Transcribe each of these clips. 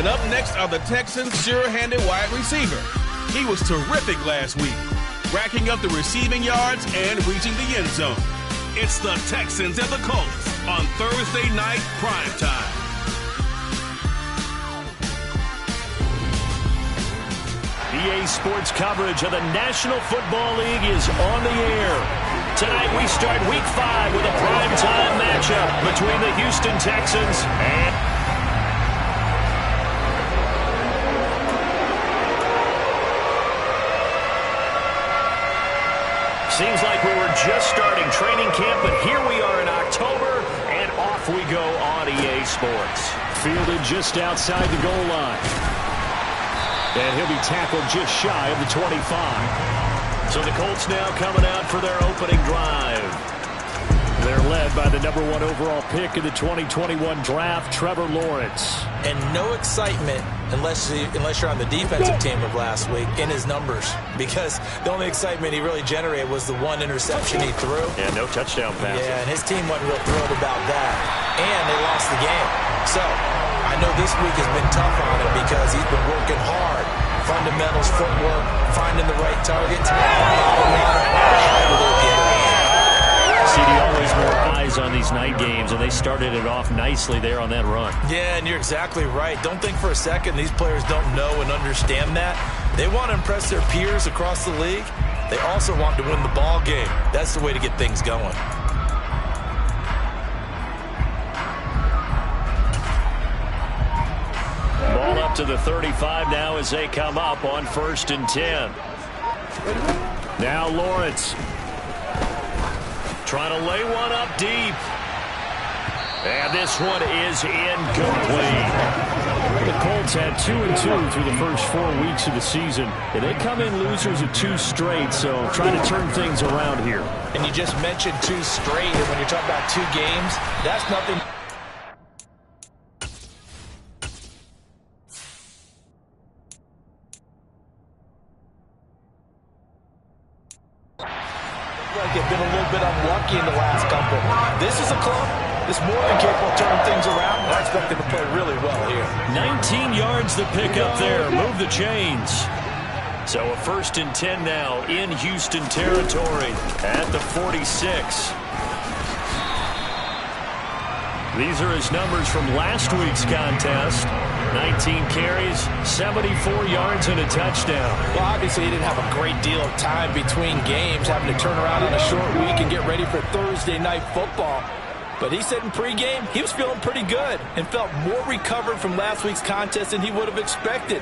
And up next are the Texans' sure-handed wide receiver. He was terrific last week, racking up the receiving yards and reaching the end zone. It's the Texans and the Colts on Thursday night primetime. EA Sports coverage of the National Football League is on the air. Tonight we start Week 5 with a primetime matchup between the Houston Texans and... Seems like we were just starting training camp, but here we are in October, and off we go on EA Sports. Fielded just outside the goal line. And he'll be tackled just shy of the 25. So the Colts now coming out for their opening drive. They're led by the #1 overall pick in the 2021 draft, Trevor Lawrence. And no excitement unless you're on the defensive team of last week in his numbers. Because the only excitement he really generated was the one interception he threw. And no touchdown pass. Yeah, and his team wasn't real thrilled about that. And they lost the game. So I know this week has been tough on him because he's been working hard. Fundamentals, footwork, finding the right targets. CD, always more eyes on these night games, and they started it off nicely there on that run. Yeah, and you're exactly right. Don't think for a second these players don't know and understand that. They want to impress their peers across the league. They also want to win the ball game. That's the way to get things going. Ball up to the 35 now as they come up on 1st and 10. Now Lawrence. Trying to lay one up deep. And this one is incomplete. The Colts had 2-2 through the first 4 weeks of the season. And they come in losers of 2 straight, so trying to turn things around here. And you just mentioned 2 straight, and when you're talking about 2 games, that's nothing. Like they've been a little bit unlucky in the last couple. This is a club that's more than capable of turning things around. I expect them to play really well here. 19 yards to pick up there. Move the chains. So a 1st and 10 now in Houston territory at the 46. These are his numbers from last week's contest. 19 carries, 74 yards, and a touchdown. Well, obviously he didn't have a great deal of time between games, having to turn around on a short week and get ready for Thursday night football. But he said in pregame he was feeling pretty good and felt more recovered from last week's contest than he would have expected.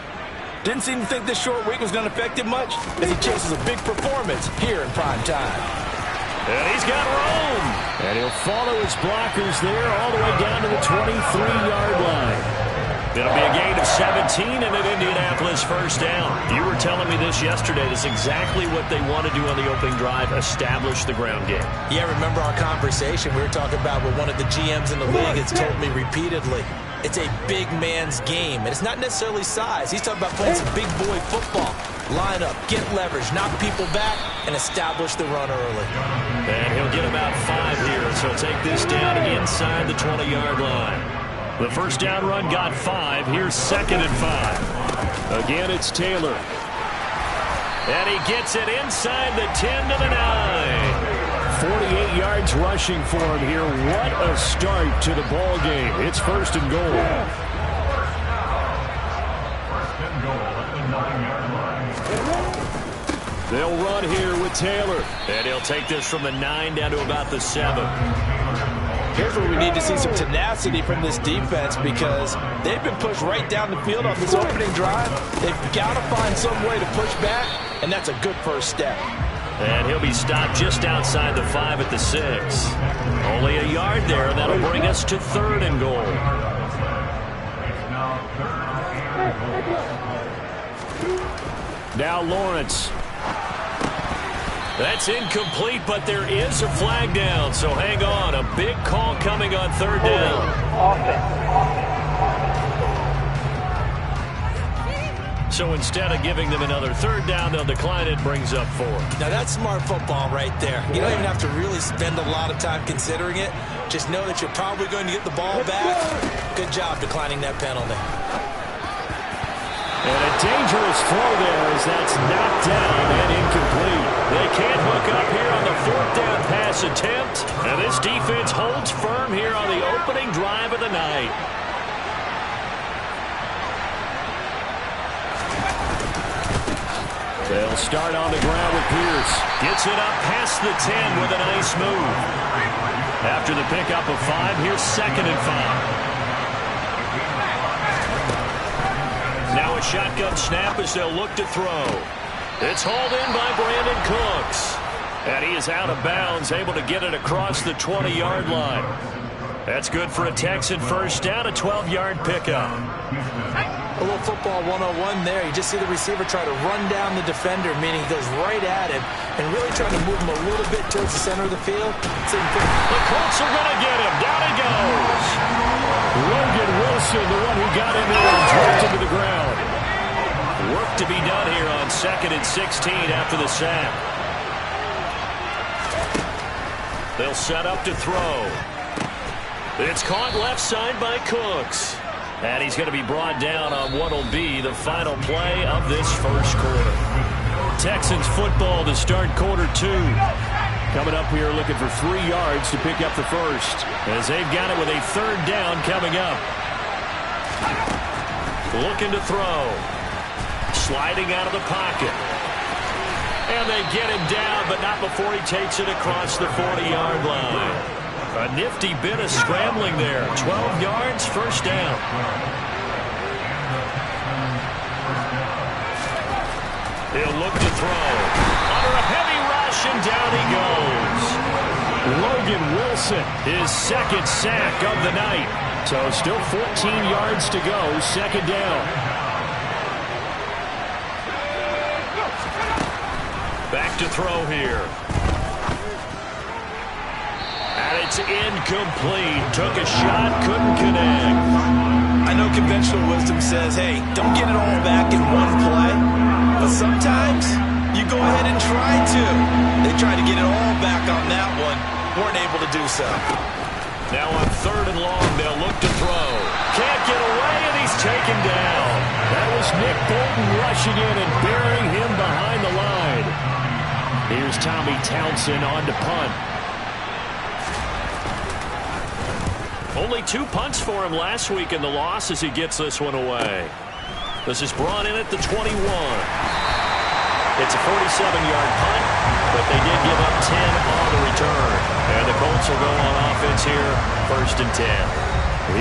Didn't seem to think this short week was going to affect him much as he chases a big performance here in prime time. And he's got room. And he'll follow his blockers there all the way down to the 23-yard line. It'll be a gain of 17 and an Indianapolis 1st down. You were telling me this yesterday. That's exactly what they want to do on the opening drive, establish the ground game. Yeah, remember our conversation we were talking about with one of the GMs in the league has told me repeatedly. It's a big man's game, and it's not necessarily size. He's talking about playing some big boy football. Line up, get leverage, knock people back, and establish the run early. And he'll get about 5 here, so take this down inside the 20-yard line. The 1st down run got 5. Here's 2nd and 5. Again, it's Taylor. And he gets it inside the 10 to the 9. 48 yards rushing for him here. What a start to the ball game. It's 1st and goal. They'll run here with Taylor. And he'll take this from the 9 down to about the 7. Here's where we need to see some tenacity from this defense because they've been pushed right down the field on this opening drive. They've got to find some way to push back, and that's a good first step. And he'll be stopped just outside the 5 at the 6. Only a yard there, and that'll bring us to 3rd and goal. Now Lawrence. That's incomplete, but there is a flag down, so hang on. A big call coming on 3rd down. So instead of giving them another 3rd down, they'll decline it, brings up 4. Now that's smart football right there. You don't even have to really spend a lot of time considering it. Just know that you're probably going to get the ball back. Good job declining that penalty. And a dangerous throw there as that's knocked down and incomplete. They can't hook up here on the 4th down pass attempt. And this defense holds firm here on the opening drive of the night. They'll start on the ground with Pierce. Gets it up past the 10 with a nice move. After the pickup of 5, here's 2nd and 5. Now a shotgun snap as they'll look to throw. It's hauled in by Brandon Cooks. And he is out of bounds, able to get it across the 20-yard line. That's good for a Texan first down, a 12-yard pickup. A little football 101 there. You just see the receiver try to run down the defender, meaning he goes right at him and really trying to move him a little bit towards the center of the field. The Colts are going to get him. Down he goes. Logan Wilson, the one who got in there and dropped him to the ground. Work to be done here on 2nd and 16 after the sack. They'll set up to throw. It's caught left side by Cooks. And he's going to be brought down on what will be the final play of this first quarter. Texans football to start quarter 2. Coming up, we are looking for 3 yards to pick up the first. As they've got it with a 3rd down coming up. Looking to throw. Sliding out of the pocket. And they get him down, but not before he takes it across the 40-yard line. A nifty bit of scrambling there. 12 yards, first down. He'll look to throw. Under a heavy rush, and down he goes. Logan Wilson, his 2nd sack of the night. So still 14 yards to go, 2nd down. Back to throw here. And it's incomplete. Took a shot, couldn't connect. I know conventional wisdom says, hey, don't get it all back in one play. But sometimes you go ahead and try to. They tried to get it all back on that one. Weren't able to do so. Now on 3rd and long, they'll look to throw. Can't get away, and he's taken down. That was Nick Bolton rushing in and burying him behind the line. Here's Tommy Townsend on to punt. Only 2 punts for him last week in the loss as he gets this one away. This is brought in at the 21. It's a 47-yard punt, but they did give up 10 on the return. And the Colts will go on offense here, 1st and 10.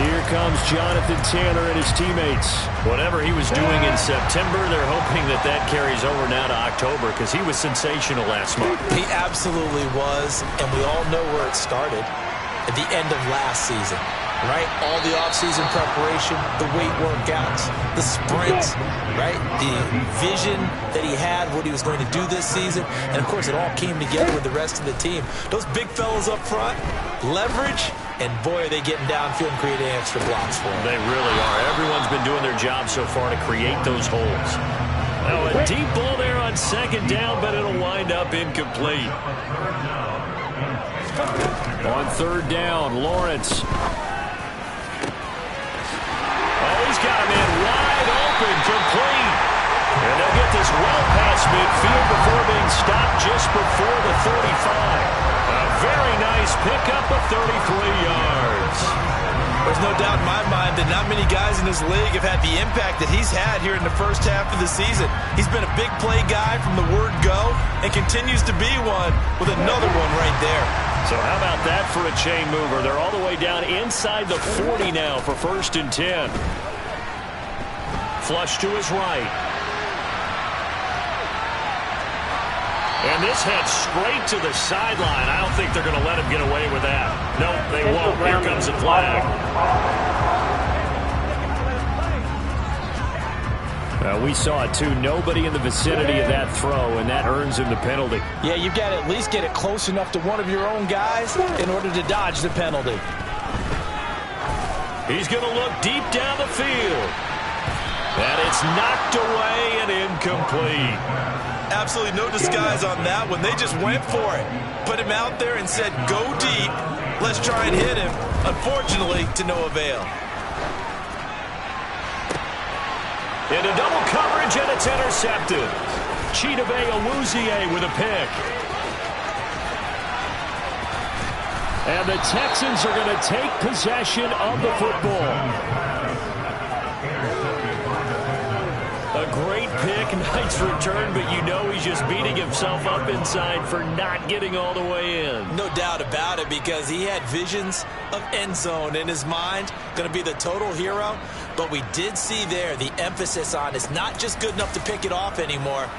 Here comes Jonathan Taylor and his teammates. Whatever he was doing in September, they're hoping that that carries over now to October because he was sensational last month. He absolutely was, and we all know where it started. At the end of last season, right? All the offseason preparation, the weight workouts, the sprints, right? The vision that he had, what he was going to do this season. And, of course, it all came together with the rest of the team. Those big fellas up front, leverage, and, boy, are they getting downfield and creating extra blocks for him. They really are. Everyone's been doing their job so far to create those holes. Now, a deep ball there on 2nd down, but it'll wind up incomplete. On 3rd down, Lawrence. Oh, he's got him in wide open, complete. And they'll get this well past midfield before being stopped just before the 35. A very nice pickup of 33 yards. There's no doubt in my mind that not many guys in this league have had the impact that he's had here in the first half of the season. He's been a big play guy from the word go and continues to be one with another one right there. So how about that for a chain mover? They're all the way down inside the 40 now for 1st and 10. Flush to his right. And this heads straight to the sideline. I don't think they're going to let him get away with that. Nope, they won't. Here comes a flag. We saw it, too. Nobody in the vicinity of that throw, and that earns him the penalty. Yeah, you've got to at least get it close enough to one of your own guys in order to dodge the penalty. He's going to look deep down the field. And it's knocked away and incomplete. Absolutely no disguise on that one. They just went for it. Put him out there and said, go deep. Let's try and hit him. Unfortunately, to no avail. Into double coverage, and it's intercepted. Chidobe Awuzie with a pick. And the Texans are going to take possession of the football. A great pick, nice return, but you know he's just beating himself up inside for not getting all the way in. No doubt about it, because he had visions of end zone in his mind, going to be the total hero. But we did see there the emphasis on it's not just good enough to pick it off anymore.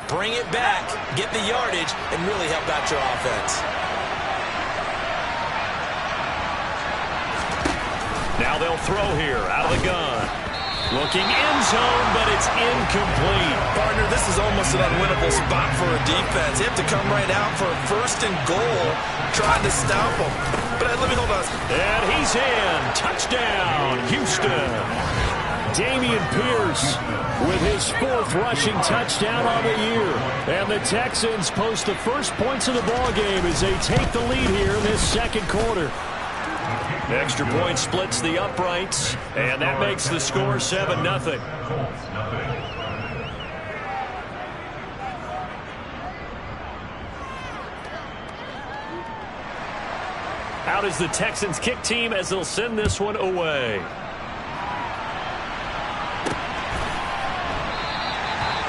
Bring it back, get the yardage, and really help out your offense. Now they'll throw here out of the gun. Looking end zone, but it's incomplete. Partner, this is almost an unwinnable spot for a defense. They have to come right out for a 1st and goal, trying to stop them. But let me hold on. And he's in. Touchdown, Houston. Dameon Pierce with his 4th rushing touchdown on the year. And the Texans post the first points of the ballgame as they take the lead here in this second quarter. Extra point splits the uprights, and that makes the score 7-0. Out is the Texans kick team as they'll send this one away.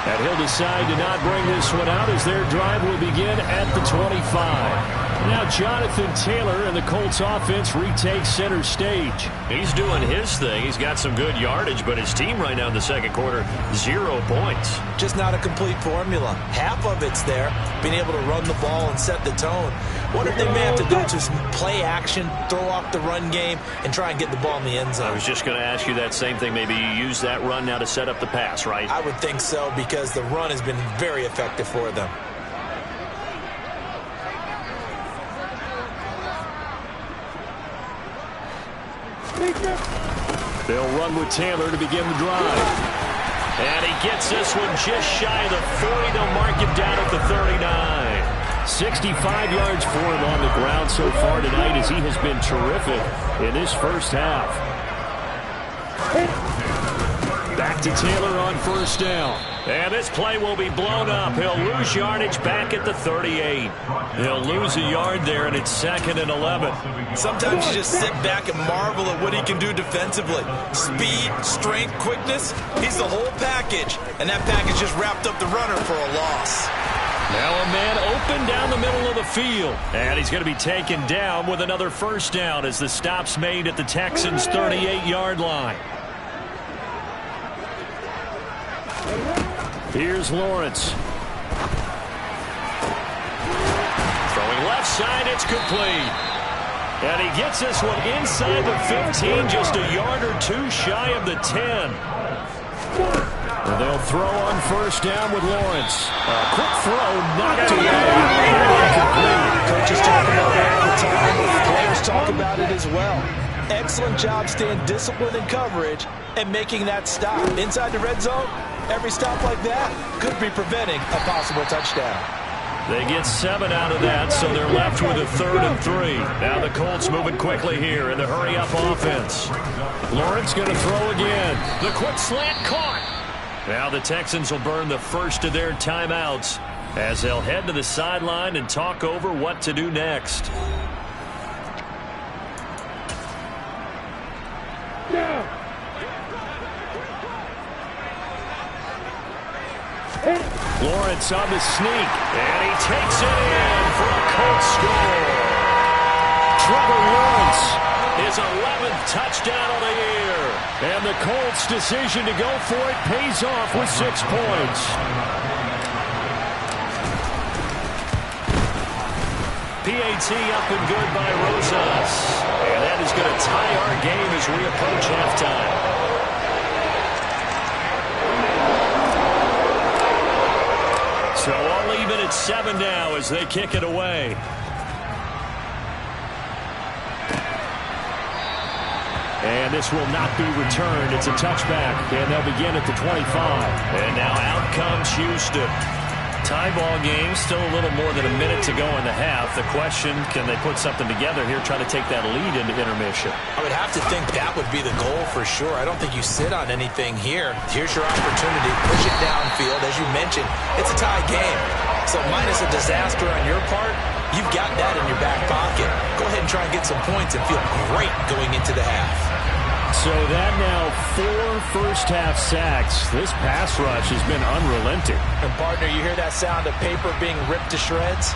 And he'll decide to not bring this one out as their drive will begin at the 25. Now Jonathan Taylor and the Colts offense retakes center stage. He's doing his thing. He's got some good yardage, but his team right now in the second quarter, 0 points. Just not a complete formula. Half of it's there, being able to run the ball and set the tone. What if they may have to do just play action, throw off the run game, and try and get the ball in the end zone? I was just going to ask you that same thing. Maybe you use that run now to set up the pass, right? I would think so, because the run has been very effective for them. They'll run with Taylor to begin the drive. And he gets this one just shy of the 40. They'll mark him down at the 39. 65 yards for him on the ground so far tonight as he has been terrific in this first half. Back to Taylor on 1st down. And this play will be blown up. He'll lose yardage back at the 38. He'll lose a yard there, and it's 2nd and 11. Sometimes you just sit back and marvel at what he can do defensively. Speed, strength, quickness, he's the whole package. And that package just wrapped up the runner for a loss. Now a man open down the middle of the field. And he's going to be taken down with another 1st down as the stop's made at the Texans' 38-yard line. Here's Lawrence. Throwing left side, it's complete. And he gets this one inside the 15, just a yard or 2 shy of the 10. And they'll throw on 1st down with Lawrence. A quick throw, knocked away. Coaches talk about that all the time. Players talk about it as well. Excellent job staying disciplined in coverage and making that stop. Inside the red zone, every stop like that could be preventing a possible touchdown. They get 7 out of that, so they're left with a 3rd and 3. Now the Colts moving quickly here in the hurry-up offense. Lawrence going to throw again. The quick slant caught. Now the Texans will burn the first of their timeouts as they'll head to the sideline and talk over what to do next. Lawrence on the sneak, and he takes it in for a Colts score. Trevor Lawrence, his 11th touchdown of the year. And the Colts' decision to go for it pays off with 6 points. PAT up and good by Rosas. And that is going to tie our game as we approach halftime. So all even at 7 now as they kick it away. And this will not be returned. It's a touchback, and they'll begin at the 25. And now out comes Houston. Tie ball game, still a little more than a minute to go in the half. The question, can they put something together here, try to take that lead into intermission? I would have to think that would be the goal for sure. I don't think you sit on anything here. Here's your opportunity. Push it downfield. As you mentioned, it's a tie game. So minus a disaster on your part, you've got that in your back pocket. Go ahead and try and get some points and feel great going into the half. So that now 4 first-half sacks. This pass rush has been unrelenting. And, partner, you hear that sound of paper being ripped to shreds?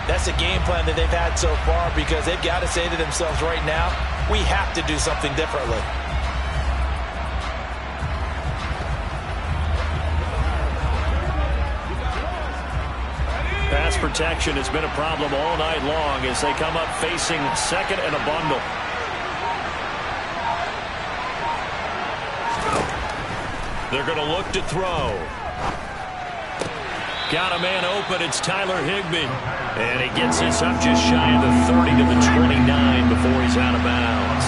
That's a game plan that they've had so far because they've got to say to themselves right now, we have to do something differently. Pass protection has been a problem all night long as they come up facing second and a bundle. They're going to look to throw. Got a man open. It's Tyler Higbee. And he gets this up just shy of the 30 to the 29 before he's out of bounds.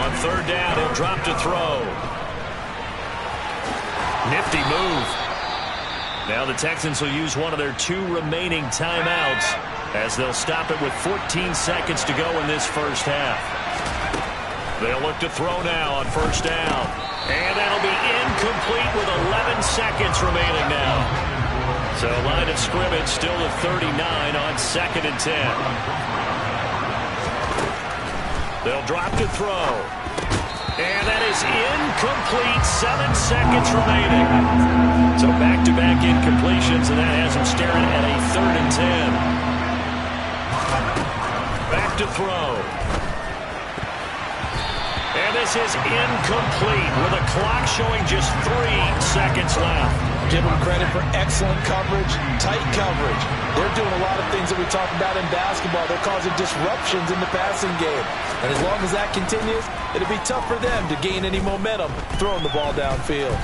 On third down, he'll drop to throw. Nifty move. Now the Texans will use one of their 2 remaining timeouts as they'll stop it with 14 seconds to go in this first half. They'll look to throw now on first down. And that'll be incomplete with 11 seconds remaining now. So line of scrimmage still to 39 on 2nd and 10. They'll drop to throw. And that is incomplete. 7 seconds remaining. So back-to-back incompletions, and that has them staring at a 3rd and 10. Back to throw. And this is incomplete with a clock showing just 3 seconds left. Give them credit for excellent coverage, tight coverage. They're doing a lot of things that we talk about in basketball. They're causing disruptions in the passing game. And as long as that continues, it'll be tough for them to gain any momentum throwing the ball downfield.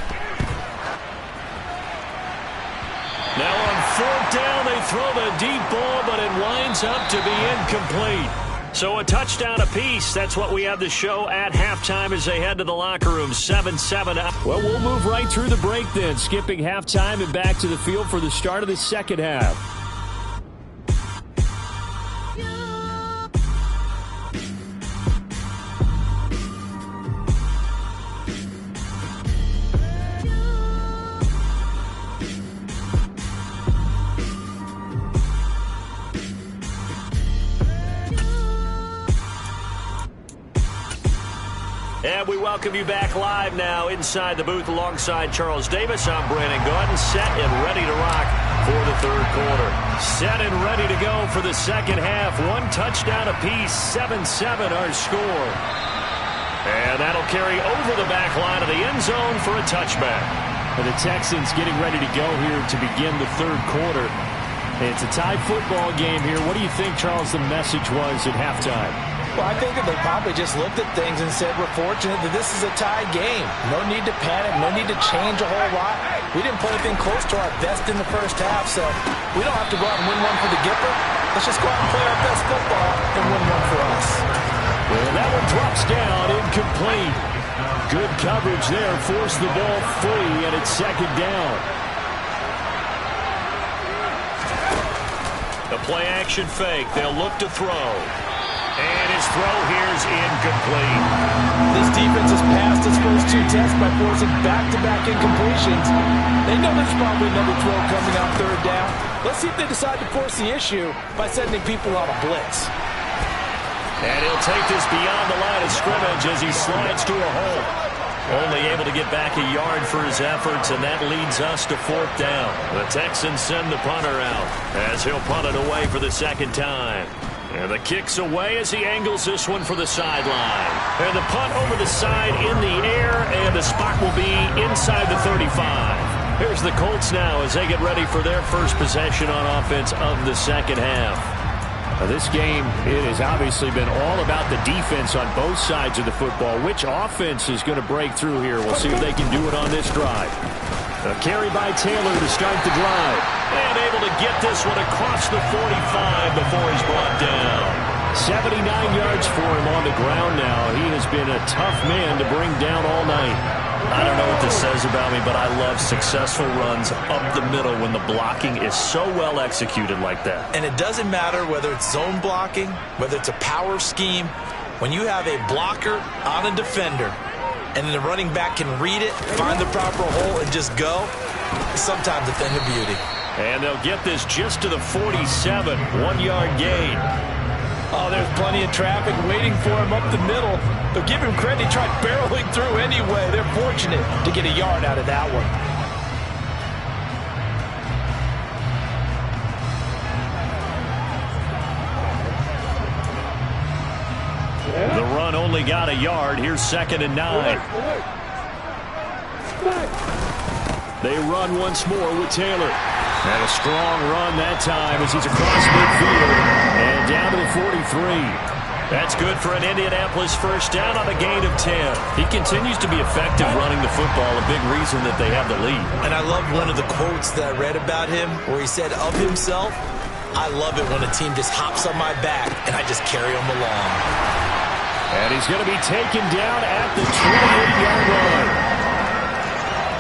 Now on 4th down, they throw the deep ball, but it winds up to be incomplete. So a touchdown apiece. That's what we have to show at halftime as they head to the locker room. 7-7 up. Well, we'll move right through the break then, skipping halftime and back to the field for the start of the second half. And we welcome you back live now inside the booth alongside Charles Davis. I'm Brandon Gaudin, set and ready to rock for the third quarter. Set and ready to go for the second half. 1 touchdown apiece, 7-7 our score. And that'll carry over the back line of the end zone for a touchback. And the Texans getting ready to go here to begin the third quarter. It's a tie football game here. What do you think, Charles, the message was at halftime? Well, I think that they probably just looked at things and said, we're fortunate that this is a tie game. No need to panic. No need to change a whole lot. We didn't play anything close to our best in the first half, so we don't have to go out and win one for the Gipper. Let's just go out and play our best football and win one for us. Well, that one drops down, incomplete. Good coverage there. Forced the ball free, and it's second down. The play action fake. They'll look to throw. And his throw here is incomplete. This defense has passed its first 2 tests by forcing back-to-back incompletions. They know there's probably another throw coming on third down. Let's see if they decide to force the issue by sending people on a blitz. And he'll take this beyond the line of scrimmage as he slides to a hole. Only able to get back a yard for his efforts, and that leads us to 4th down. The Texans send the punter out as he'll punt it away for the second time. And the kick's away as he angles this one for the sideline. And the punt over the side in the air, and the spot will be inside the 35. Here's the Colts now as they get ready for their first possession on offense of the second half. This game, it has obviously been all about the defense on both sides of the football. Which offense is going to break through here? We'll see if they can do it on this drive. A carry by Taylor to start the drive. And able to get this one across the 45 before he's brought down. 79 yards for him on the ground now. He has been a tough man to bring down all night. I don't know what this says about me, but I love successful runs up the middle when the blocking is so well executed like that. And it doesn't matter whether it's zone blocking, whether it's a power scheme. When you have a blocker on a defender and then the running back can read it, find the proper hole, and just go, it's sometimes a thing of beauty. And they'll get this just to the 47, 1-yard gain. Oh, there's plenty of traffic waiting for him up the middle. But give him credit, he tried barreling through anyway. They're fortunate to get a yard out of that one. The run only got a yard. Here's 2nd and 9. They run once more with Taylor. And a strong run that time as he's across midfield and down to the 43. That's good for an Indianapolis first down on a gain of 10. He continues to be effective running the football, a big reason that they have the lead. And I love one of the quotes that I read about him where he said of himself, "I love it when a team just hops on my back and I just carry them along." And he's going to be taken down at the 28-yard line.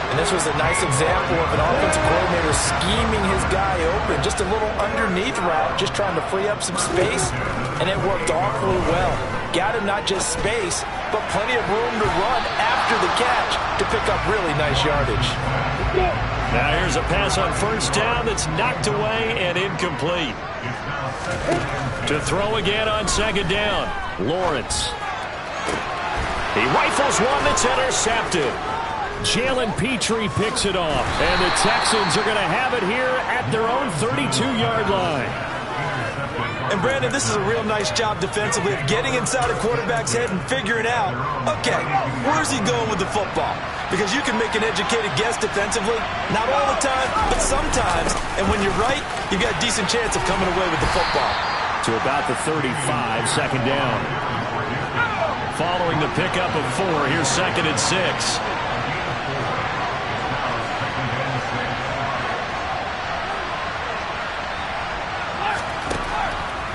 And this was a nice example of an offensive coordinator scheming his guy open. Just a little underneath route, just trying to free up some space, and it worked awfully well. Got him not just space, but plenty of room to run after the catch to pick up really nice yardage. Now here's a pass on first down that's knocked away and incomplete. To throw again on 2nd down, Lawrence. He rifles one that's intercepted. Jalen Petrie picks it off, and the Texans are going to have it here at their own 32-yard line. And Brandon, this is a real nice job defensively of getting inside a quarterback's head and figuring out, okay, where's he going with the football? Because you can make an educated guess defensively, not all the time, but sometimes. And when you're right, you've got a decent chance of coming away with the football. To about the 35, 2nd down. Following the pickup of 4, here's 2nd and 6.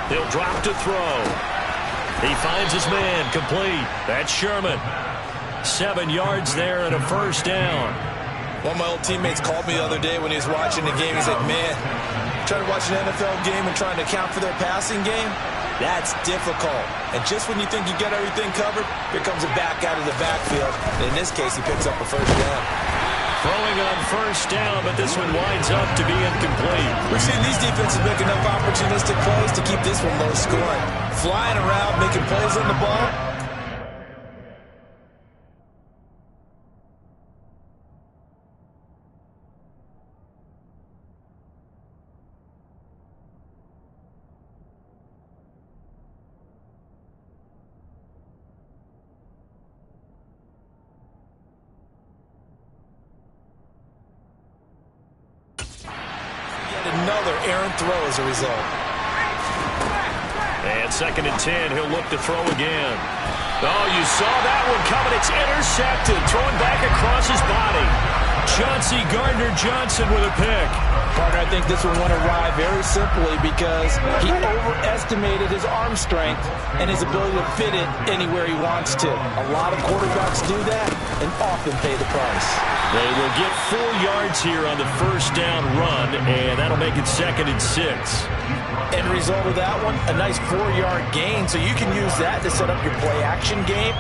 He'll drop to throw. He finds his man, complete. That's Sherman. 7 yards there and a first down. One of my old teammates called me the other day when he was watching the game. He's like, man, trying to watch an NFL game and trying to account for their passing game, that's difficult. And just when you think you got everything covered, here comes a back out of the backfield. And in this case, he picks up a first down. Throwing on first down, but this one winds up to be incomplete. We've seen these defenses make enough opportunistic plays to keep this one low scoring. Flying around, making plays on the ball. Another errant throw as a result. And 2nd and 10, he'll look to throw again. Oh, you saw that one coming. It's intercepted. Thrown back across his body. Chauncey Gardner-Johnson with a pick. Partner, I think this one went awry very simply because he overestimated his arm strength and his ability to fit it anywhere he wants to. A lot of quarterbacks do that and often pay the price. They will get 4 yards here on the first down run, and that'll make it 2nd and 6. End result of that one, a nice 4-yard gain, so you can use that to set up your play-action game,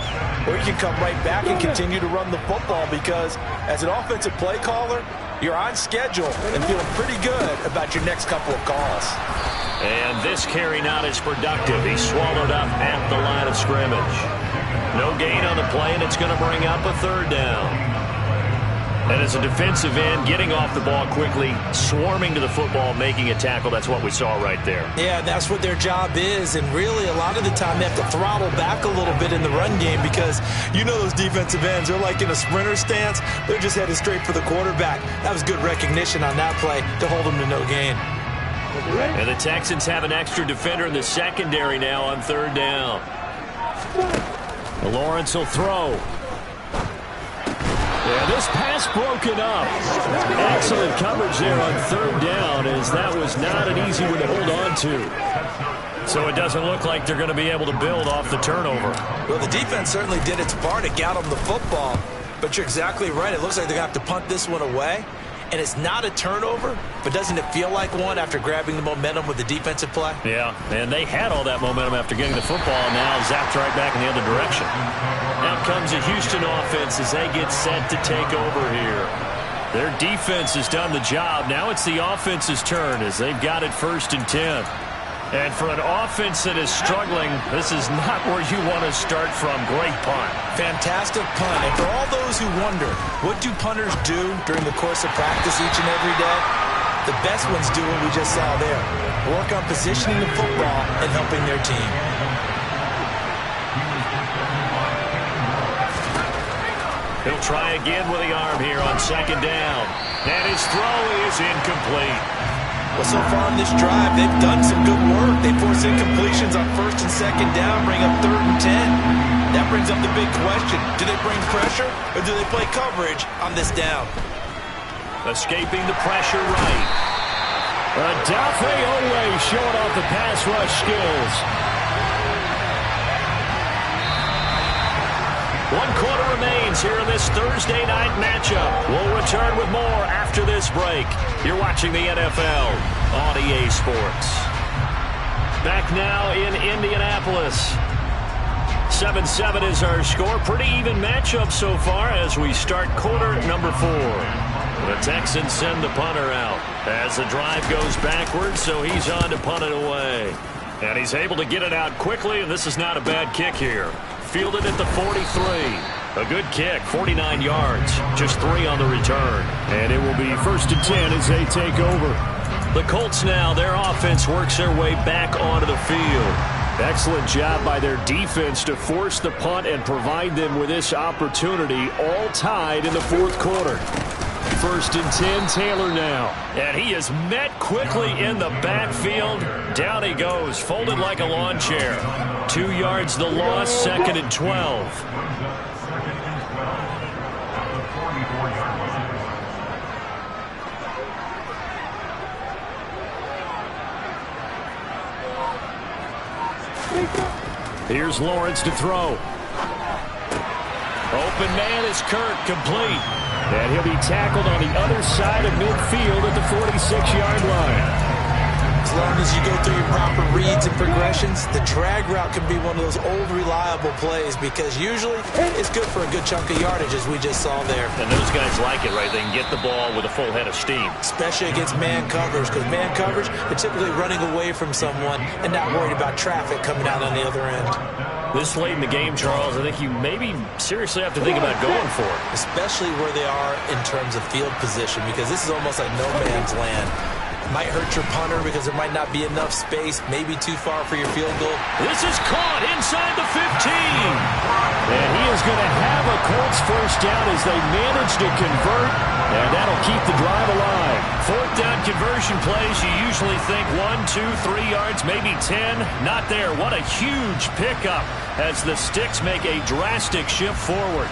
or you can come right back and continue to run the football because as an offensive play caller, you're on schedule and feeling pretty good about your next couple of calls. And this carry not as productive. He's swallowed up at the line of scrimmage. No gain on the play, and it's going to bring up a 3rd down. And as a defensive end, getting off the ball quickly, swarming to the football, making a tackle, that's what we saw right there. Yeah, that's what their job is, and really a lot of the time they have to throttle back a little bit in the run game because you know those defensive ends, they're like in a sprinter stance. They're just headed straight for the quarterback. That was good recognition on that play to hold them to no gain. And the Texans have an extra defender in the secondary now on 3rd down. Lawrence will throw. Yeah, this pass broken up. Excellent coverage there on 3rd down as that was not an easy one to hold on to. So it doesn't look like they're going to be able to build off the turnover. Well, the defense certainly did its part. It got them the football. But you're exactly right. It looks like they're going to have to punt this one away. And it's not a turnover, but doesn't it feel like one after grabbing the momentum with the defensive play? Yeah, and they had all that momentum after getting the football, and now zapped right back in the other direction. Now comes a Houston offense as they get set to take over here. Their defense has done the job. Now it's the offense's turn as they've got it 1st and 10. And for an offense that is struggling, this is not where you want to start from. Great punt. Fantastic punt. And for all those who wonder, what do punters do during the course of practice each and every day? The best ones do what we just saw there. Work on positioning the football and helping their team. He'll try again with the arm here on 2nd down. And his throw is incomplete. Well, so far on this drive, they've done some good work. They force incompletions on 1st and 2nd down, bring up 3rd and 10. That brings up the big question. Do they bring pressure or do they play coverage on this down? Escaping the pressure right. Odafe Oweh showing off the pass rush skills. 1 quarter remains here in this Thursday night matchup. We'll return with more after this break. You're watching the NFL on EA Sports. Back now in Indianapolis. 7-7 is our score. Pretty even matchup so far as we start quarter number 4. The Texans send the punter out as the drive goes backwards, so he's on to punt it away. And he's able to get it out quickly, and this is not a bad kick here. Fielded at the 43. A good kick, 49 yards, just 3 on the return. And it will be 1st and 10 as they take over. The Colts now, their offense works their way back onto the field. Excellent job by their defense to force the punt and provide them with this opportunity, all tied in the 4th quarter. 1st and 10, Taylor now. And he is met quickly in the backfield. Down he goes, folded like a lawn chair. 2 yards the loss, 2nd and 12. Here's Lawrence to throw. Open man is Kirk, complete. And he'll be tackled on the other side of midfield at the 46-yard line. As long as you go through your proper reads and progressions, the drag route can be one of those old reliable plays because usually it's good for a good chunk of yardage as we just saw there. And those guys like it, right? They can get the ball with a full head of steam. Especially against man coverage because man coverage, they're typically running away from someone and not worried about traffic coming out on the other end. This late in the game, Charles, I think you maybe seriously have to think about going for it. Especially where they are in terms of field position because this is almost like no man's land. Might hurt your punter because there might not be enough space, maybe too far for your field goal. This is caught inside the 15. And he is going to have a Colts 1st down as they manage to convert, and that'll keep the drive alive. 4th down conversion plays, you usually think 1, 2, 3 yards, maybe 10. Not there. What a huge pickup as the Sticks make a drastic shift forward.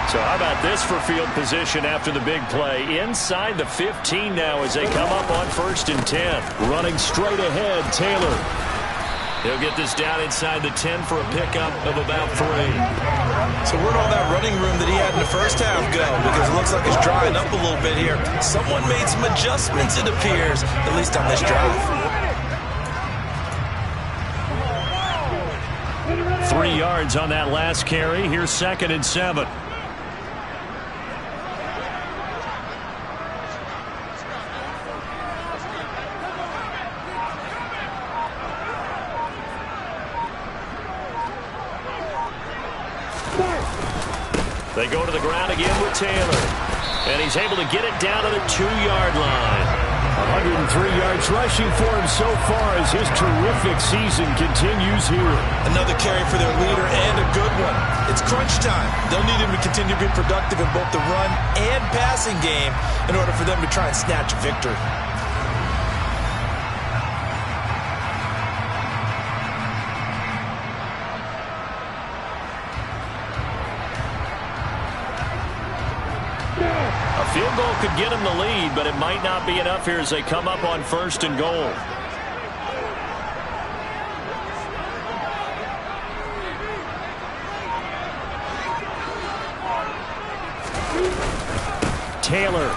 So how about this for field position after the big play? Inside the 15 now as they come up on 1st and 10. Running straight ahead, Taylor. He'll get this down inside the 10 for a pickup of about 3. So where'd all that running room that he had in the 1st half go? Because it looks like it's drying up a little bit here. Someone made some adjustments, it appears, at least on this drive. 3 yards on that last carry. Here's 2nd and 7. They go to the ground again with Taylor. And he's able to get it down to the 2-yard line. 103 yards rushing for him so far as his terrific season continues here. Another carry for their leader and a good one. It's crunch time. They'll need him to continue to be productive in both the run and passing game in order for them to try and snatch a victory. Field goal could get him the lead, but it might not be enough here as they come up on 1st and goal. Taylor.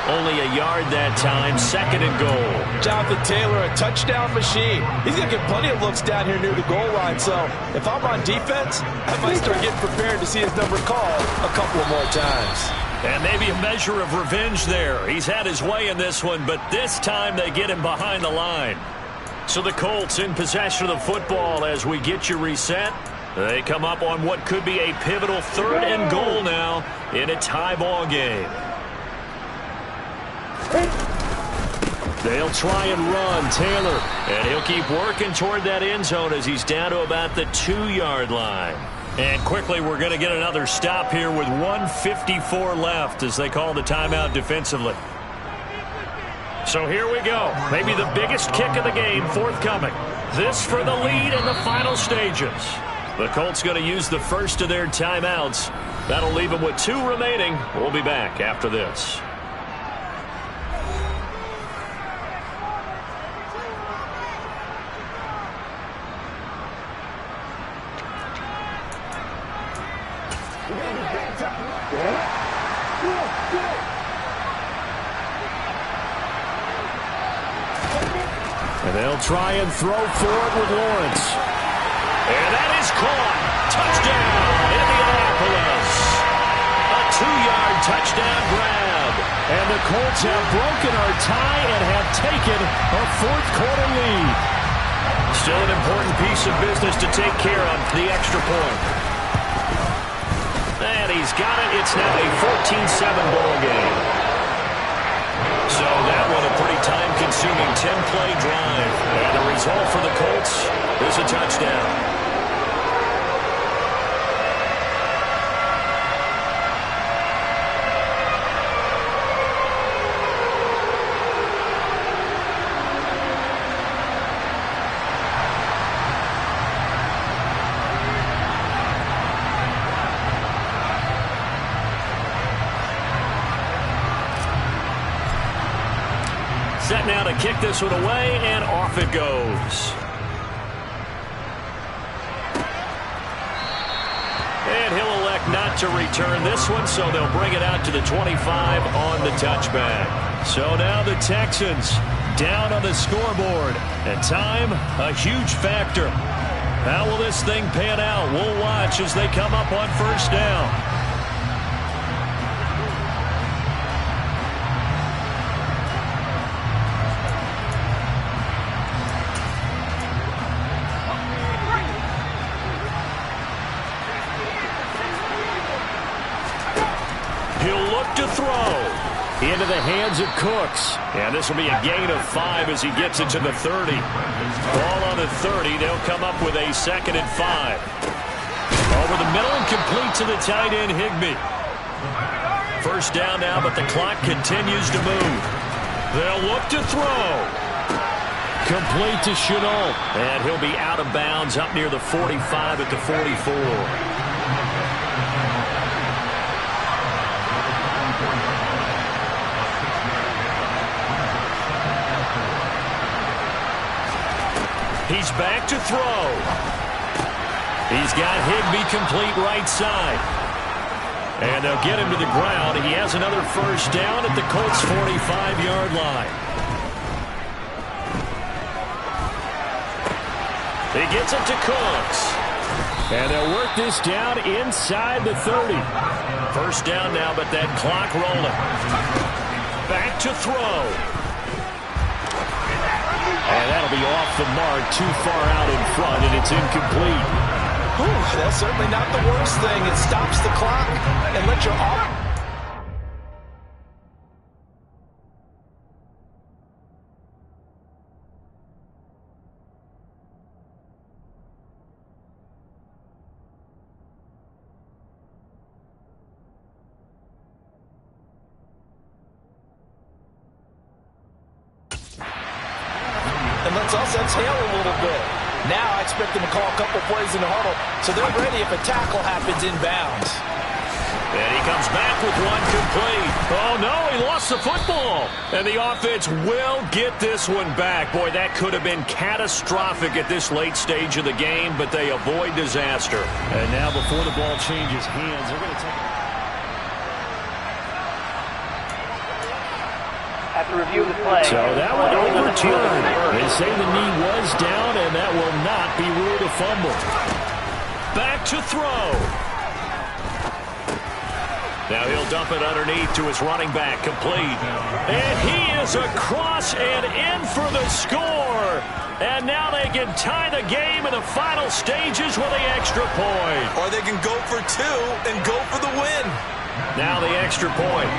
Only a yard that time, 2nd and goal. Jonathan Taylor, a touchdown machine. He's going to get plenty of looks down here near the goal line. So if I'm on defense, I might start getting prepared to see his number called a couple of more times. And maybe a measure of revenge there. He's had his way in this one, but this time they get him behind the line. So the Colts in possession of the football as we get you reset. They come up on what could be a pivotal 3rd and goal now in a tie ball game. They'll try and run Taylor, and he'll keep working toward that end zone as he's down to about the 2-yard line. And quickly we're going to get another stop here with 1:54 left as they call the timeout defensively. So here we go. Maybe the biggest kick of the game forthcoming. This for the lead in the final stages. The Colts going to use the first of their timeouts. That'll leave them with 2 remaining. We'll be back after this. And they'll try and throw for it with Lawrence. And that is caught. Touchdown, Indianapolis. A 2-yard touchdown grab. And the Colts have broken our tie and have taken a 4th quarter lead. Still an important piece of business to take care of, the extra point. And he's got it. It's now a 14-7 ball game. So that one a pretty time-consuming 10-play drive. And the result for the Colts is a touchdown. Set now to kick this one away, and off it goes. And he'll elect not to return this one, so they'll bring it out to the 25 on the touchback. So now the Texans down on the scoreboard. And time, a huge factor. How will this thing pan out? We'll watch as they come up on 1st down. Into the hands of Cooks. And this will be a gain of 5 as he gets it to the 30. Ball on the 30. They'll come up with a 2nd and 5. Over the middle and complete to the tight end, Higbee. 1st down now, but the clock continues to move. They'll look to throw. Complete to Shenault. And he'll be out of bounds up near the 45 at the 44. He's back to throw. He's got Higbee complete right side. And they'll get him to the ground. He has another 1st down at the Colts' 45-yard line. He gets it to Cooks. And they'll work this down inside the 30. 1st down now, but that clock rolling. Back to throw. And that'll be off the mark, too far out in front, and it's incomplete. Whew, that's certainly not the worst thing. It stops the clock and lets your offense. Let's us exhale a little bit. Now I expect them to call a couple plays in the huddle, so they're ready if a tackle happens inbounds. And he comes back with one complete. Oh, no, he lost the football. And the offense will get this one back. Boy, that could have been catastrophic at this late stage of the game, but they avoid disaster. And now before the ball changes hands, they're going to take it. After review of the play. So that one overturned. They say the knee was down, and that will not be ruled a fumble. Back to throw. Now he'll dump it underneath to his running back, complete. And he is across and in for the score. And now they can tie the game in the final stages with the extra point. Or they can go for two and go for the win. Now the extra point.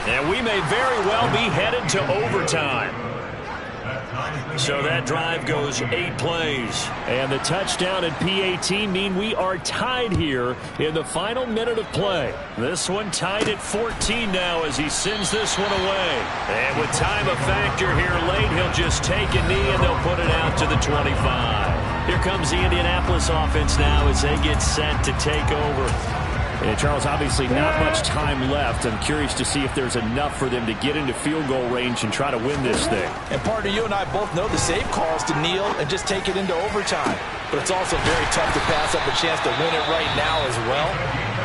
And we may very well be headed to overtime. So that drive goes 8 plays. And the touchdown and PAT mean we are tied here in the final minute of play. This one tied at 14 now as he sends this one away. And with time a factor here late, he'll just take a knee and they'll put it out to the 25. Here comes the Indianapolis offense now as they get set to take over. And Charles, obviously not much time left. I'm curious to see if there's enough for them to get into field goal range and try to win this thing. And partner, you and I both know the safe calls to kneel and just take it into overtime. But it's also very tough to pass up a chance to win it right now as well.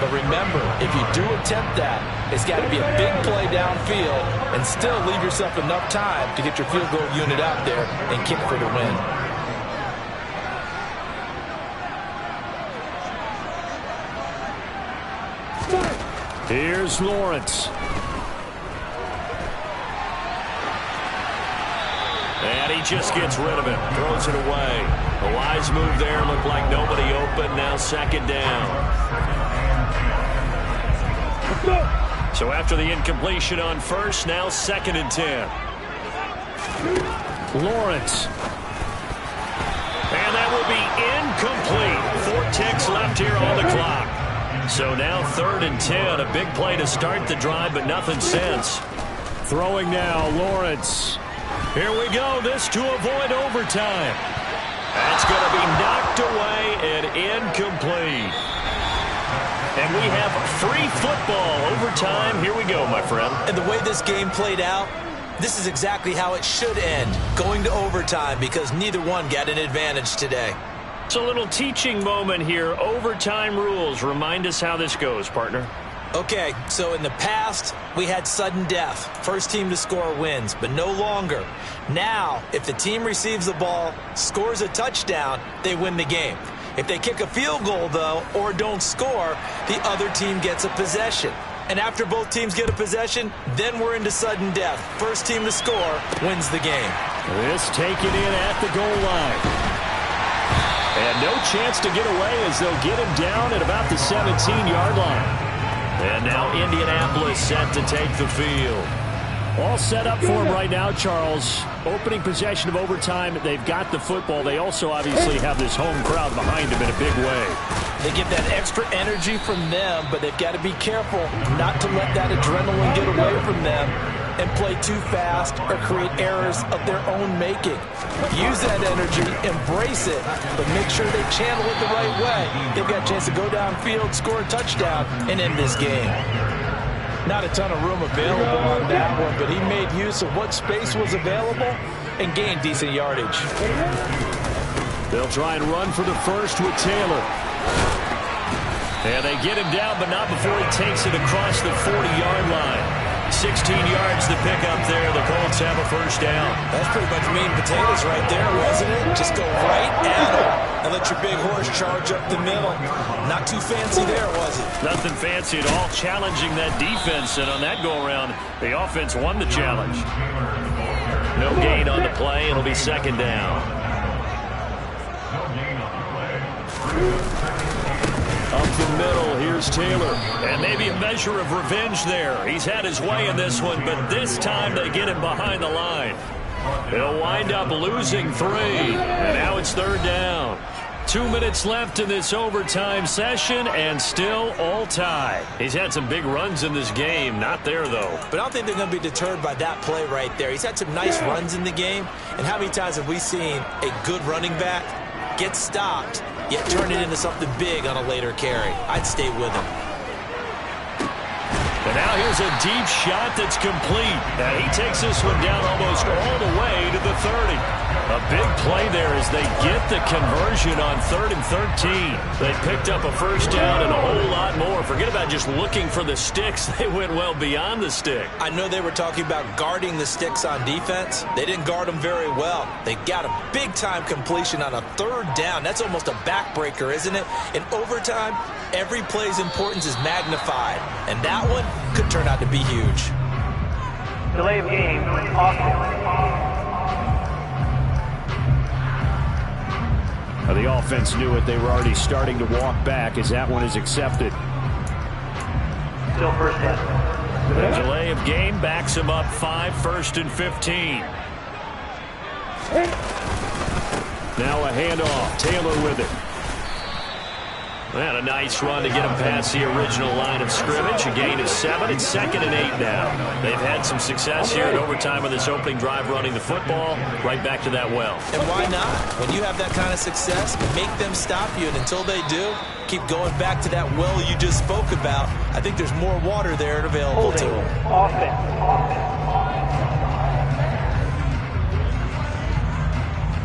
But remember, if you do attempt that, it's got to be a big play downfield and still leave yourself enough time to get your field goal unit out there and kick for the win. Here's Lawrence. And he just gets rid of it. Throws it away. A wise move there. Looked like nobody open. Now second down. So after the incompletion on first, now 2nd and 10. Lawrence. And that will be incomplete. 4 ticks left here on the clock. So now 3rd and 10. A big play to start the drive, but nothing since. Throwing now, Lawrence. Here we go. This to avoid overtime. That's going to be knocked away and incomplete. And we have free football overtime. Here we go, my friend. And the way this game played out, this is exactly how it should end. Going to overtime because neither one got an advantage today. It's a little teaching moment here. Overtime rules. Remind us how this goes, partner. Okay, so in the past, we had sudden death. First team to score wins, but no longer. Now, if the team receives the ball, scores a touchdown, they win the game. If they kick a field goal, though, or don't score, the other team gets a possession. And after both teams get a possession, then we're into sudden death. First team to score wins the game. This taken in at the goal line. And no chance to get away as they'll get him down at about the 17-yard line. And now Indianapolis set to take the field. All set up for him right now, Charles. Opening possession of overtime. They've got the football. They also obviously have this home crowd behind them in a big way. They get that extra energy from them, but they've got to be careful not to let that adrenaline get away from them and play too fast or create errors of their own making. Use that energy, embrace it, but make sure they channel it the right way. They've got a chance to go downfield, score a touchdown, and end this game. Not a ton of room available on that one, but he made use of what space was available and gained decent yardage. They'll try and run for the first with Taylor. And they get him down, but not before he takes it across the 40-yard line. 16 yards to pick up there. The Colts have a first down. That's pretty much meat and potatoes right there, wasn't it? Just go right at him and let your big horse charge up the middle. Not too fancy there, was it? Nothing fancy at all. Challenging that defense, and on that go-around, the offense won the challenge. No gain on the play. It'll be second down. Up the middle, here's Taylor. And maybe a measure of revenge there. He's had his way in this one, but this time they get him behind the line. He'll wind up losing 3. And now it's third down. 2 minutes left in this overtime session, and still all tied. He's had some big runs in this game. Not there, though. But I don't think they're going to be deterred by that play right there. He's had some nice runs in the game. And how many times have we seen a good running back get stopped, yet turn it into something big on a later carry? I'd stay with him. And now here's a deep shot that's complete. And he takes this one down almost all the way way to the 30. A big play there as they get the conversion on 3rd and 13. They picked up a first down and a whole lot more. Forget about just looking for the sticks. They went well beyond the stick. I know they were talking about guarding the sticks on defense. They didn't guard them very well. They got a big-time completion on a 3rd down. That's almost a backbreaker, isn't it? In overtime, every play's importance is magnified. And that one could turn out to be huge. Delay of game, offense. The offense knew it. They were already starting to walk back as that one is accepted. Still first down. The delay of game backs him up 5, 1st and 15. Now a handoff. Taylor with it. And a nice run to get him past the original line of scrimmage. A gain of 7. It's 2nd and 8 now. They've had some success here in overtime on this opening drive running the football. Right back to that well. And why not? When you have that kind of success, make them stop you. And until they do, keep going back to that well you just spoke about. I think there's more water there available to them. Offense.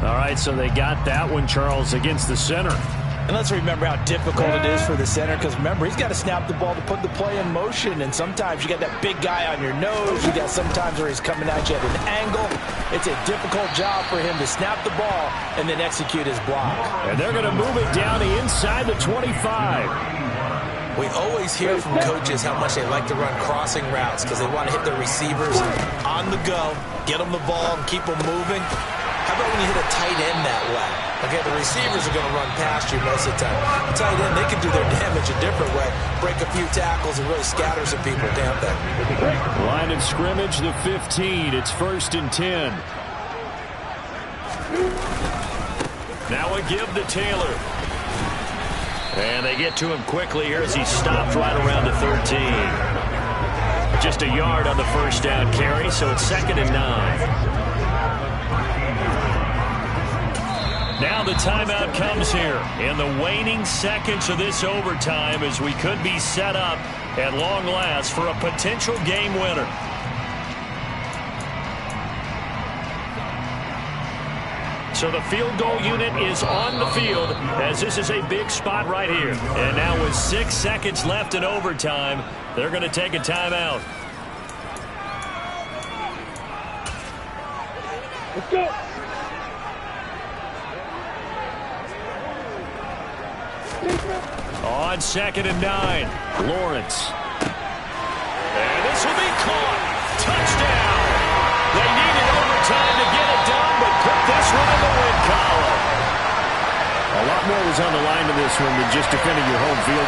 All right, so they got that one, Charles, against the center. And let's remember how difficult it is for the center, because remember, he's got to snap the ball to put the play in motion, and sometimes you got that big guy on your nose. You got sometimes where he's coming at you at an angle. It's a difficult job for him to snap the ball and then execute his block. And they're going to move it down the inside the 25. We always hear from coaches how much they like to run crossing routes because they want to hit their receivers on the go, get them the ball, and keep them moving. How about when you hit a tight end that way? Okay, the receivers are going to run past you most of the time. The tight end, they can do their damage a different way. Break a few tackles and really scatter some people, can't they? Line of scrimmage, the 15. It's 1st and 10. Now a give to Taylor. And they get to him quickly here as he stopped right around the 13. Just a yard on the first down carry, so it's 2nd and 9. Now the timeout comes here in the waning seconds of this overtime as we could be set up at long last for a potential game winner. So the field goal unit is on the field as this is a big spot right here. And now with 6 seconds left in overtime, they're going to take a timeout. Let's go. On 2nd and 9, Lawrence. And this will be caught. Touchdown. They needed overtime to get it done, but put this one in the win column. A lot more was on the line to this one than just defending your home field.